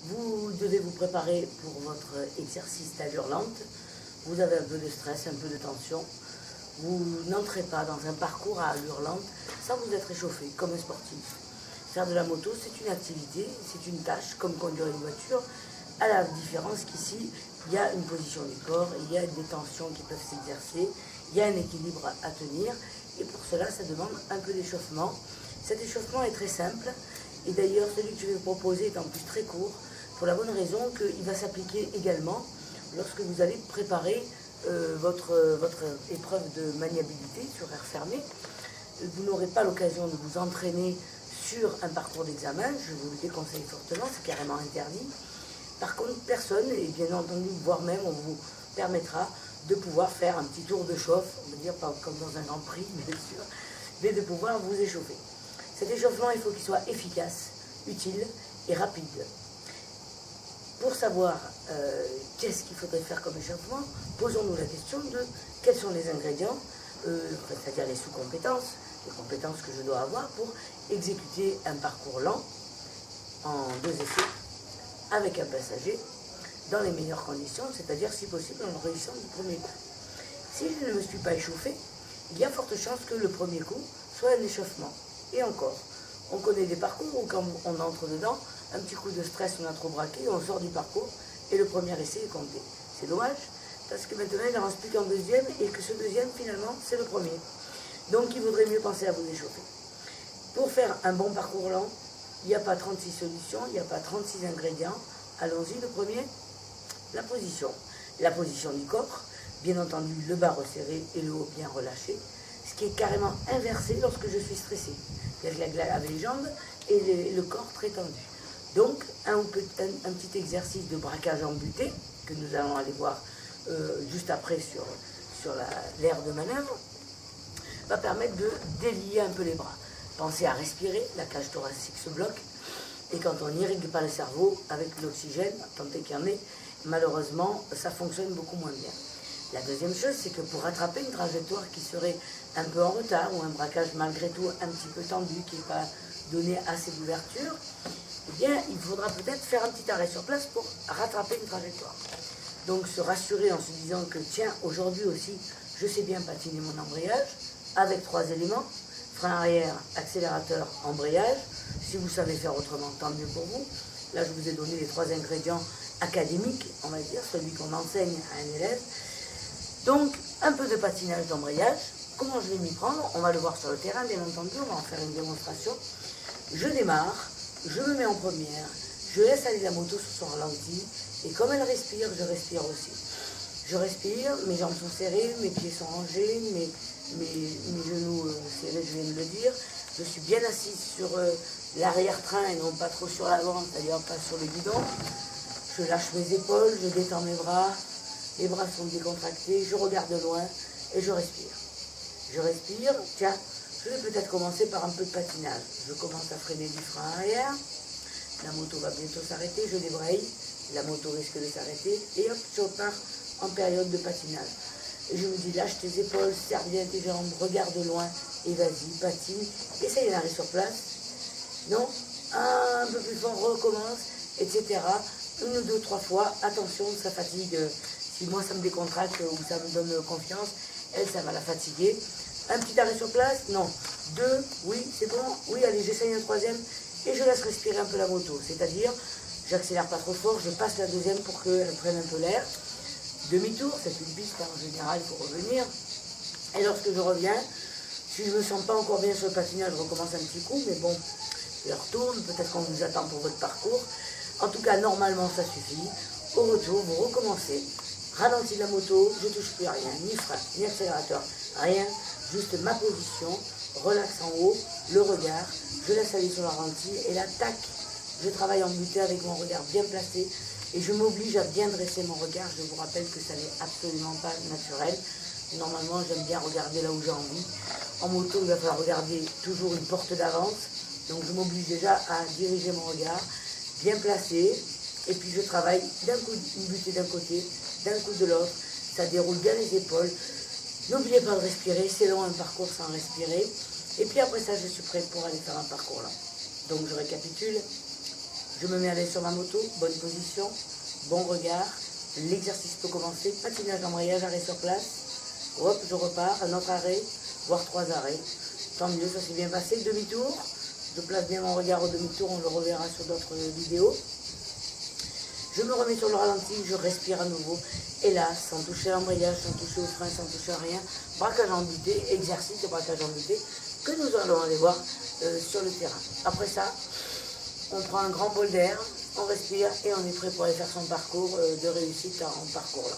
Vous devez vous préparer pour votre exercice d'allure lente. Vous avez un peu de stress, un peu de tension. Vous n'entrez pas dans un parcours à allure lente sans vous être échauffé, comme un sportif. Faire de la moto, c'est une activité, c'est une tâche, comme conduire une voiture, à la différence qu'ici, il y a une position du corps, il y a des tensions qui peuvent s'exercer, il y a un équilibre à tenir, et pour cela, ça demande un peu d'échauffement. Cet échauffement est très simple, et d'ailleurs, celui que je vais vous proposer est en plus très court, pour la bonne raison qu'il va s'appliquer également lorsque vous allez préparer votre épreuve de maniabilité sur air fermé. Vous n'aurez pas l'occasion de vous entraîner sur un parcours d'examen, je vous le déconseille fortement, c'est carrément interdit. Par contre, personne, et bien entendu, voire même, on vous permettra de pouvoir faire un petit tour de chauffe, on va dire pas comme dans un Grand Prix, bien sûr, mais de pouvoir vous échauffer. Cet échauffement, il faut qu'il soit efficace, utile et rapide. Pour savoir qu'est-ce qu'il faudrait faire comme échauffement, posons-nous la question de quels sont les ingrédients, c'est-à-dire les sous-compétences, les compétences que je dois avoir pour exécuter un parcours lent en 2 essais avec un passager dans les meilleures conditions, c'est-à-dire si possible en réussissant du premier coup. Si je ne me suis pas échauffé, il y a forte chance que le premier coup soit un échauffement. Et encore, on connaît des parcours où quand on entre dedans, un petit coup de stress, on a trop braqué, on sort du parcours et le premier essai est compté. C'est dommage, parce que maintenant il n'en reste plus qu'un deuxième et que ce deuxième finalement c'est le premier. Donc il vaudrait mieux penser à vous échauffer. Pour faire un bon parcours lent, il n'y a pas 36 solutions, il n'y a pas 36 ingrédients. Allons-y, le premier, la position. La position du corps, bien entendu le bas resserré et le haut bien relâché, ce qui est carrément inversé lorsque je suis stressé. C'est-à-dire avec les jambes et le corps très tendu. Donc un petit exercice de braquage en butée, que nous allons aller voir juste après sur l'aire de manœuvre, va permettre de délier un peu les bras. Pensez à respirer, la cage thoracique se bloque, et quand on n'irrigue pas le cerveau avec l'oxygène, tant qu'il y en ait, malheureusement, ça fonctionne beaucoup moins bien. La deuxième chose, c'est que pour rattraper une trajectoire qui serait un peu en retard, ou un braquage malgré tout un petit peu tendu, qui n'est pas donné assez d'ouverture, eh bien, il faudra peut-être faire un petit arrêt sur place pour rattraper une trajectoire. Donc se rassurer en se disant que, tiens, aujourd'hui aussi, je sais bien patiner mon embrayage, avec 3 éléments, frein arrière, accélérateur, embrayage. Si vous savez faire autrement, tant mieux pour vous. Là, je vous ai donné les 3 ingrédients académiques, on va dire, celui qu'on enseigne à un élève. Donc, un peu de patinage d'embrayage. Comment je vais m'y prendre? On va le voir sur le terrain, bien entendu, on va en faire une démonstration. Je démarre, je me mets en première, je laisse aller la moto sur son ralenti, et comme elle respire, je respire aussi. Je respire, mes jambes sont serrées, mes pieds sont rangés, mes genoux serrés, je viens de le dire. Je suis bien assise sur l'arrière-train et non pas trop sur l'avant, c'est-à-dire pas sur le guidon. Je lâche mes épaules, je détends mes bras, les bras sont décontractés, je regarde loin et je respire. Je respire, tiens, je vais peut-être commencer par un peu de patinage. Je commence à freiner du frein arrière, la moto va bientôt s'arrêter, je débraye, la moto risque de s'arrêter et hop, je repars en période de patinage. Et je me dis, lâche tes épaules, serre bien tes jambes, regarde loin et vas-y, patine, essaye d'arriver sur place. Non, un peu plus fort, recommence, etc. 1 ou 2, 3 fois, attention, ça fatigue. Si moi ça me décontracte ou ça me donne confiance, elle, ça va la fatiguer. Un petit arrêt sur place, non. 2, oui, c'est bon, oui, allez, j'essaye un 3e et je laisse respirer un peu la moto. C'est-à-dire, j'accélère pas trop fort, je passe la 2e pour qu'elle prenne un peu l'air. Demi-tour, c'est une piste, en général, il faut revenir. Et lorsque je reviens, si je ne me sens pas encore bien sur le patinage, je recommence un petit coup, mais bon, je retourne, peut-être qu'on vous attend pour votre parcours. En tout cas, normalement, ça suffit. Au retour, vous recommencez. Ralentis la moto, je ne touche plus à rien, ni frein, ni accélérateur, rien. Juste ma position, relax en haut, le regard, je laisse aller sur la ralenti, et là, tac, je travaille en butée avec mon regard bien placé, et je m'oblige à bien dresser mon regard. Je vous rappelle que ça n'est absolument pas naturel. Normalement, j'aime bien regarder là où j'ai envie. En moto, il va falloir regarder toujours une porte d'avance. Donc, je m'oblige déjà à diriger mon regard, bien placé. Et puis, je travaille d'un coup, une butée d'un côté, d'un coup de l'autre. Ça déroule bien les épaules. N'oubliez pas de respirer. C'est long un parcours sans respirer. Et puis après ça, je suis prête pour aller faire un parcours là. Donc, je récapitule. Je me mets à l'aise sur ma moto, bonne position, bon regard. L'exercice peut commencer, patinage d'embrayage, arrêt sur place. Hop, je repars, un autre arrêt, voire 3 arrêts. Tant mieux, ça s'est bien passé. Demi-tour, je place bien mon regard au demi-tour, on le reverra sur d'autres vidéos. Je me remets sur le ralenti, je respire à nouveau. Et là, sans toucher à l'embrayage, sans toucher au frein, sans toucher à rien, braquage en butée, exercice de braquage en butée que nous allons aller voir sur le terrain. Après ça, on prend un grand bol d'air, on respire et on est prêt pour aller faire son parcours de réussite en parcours là.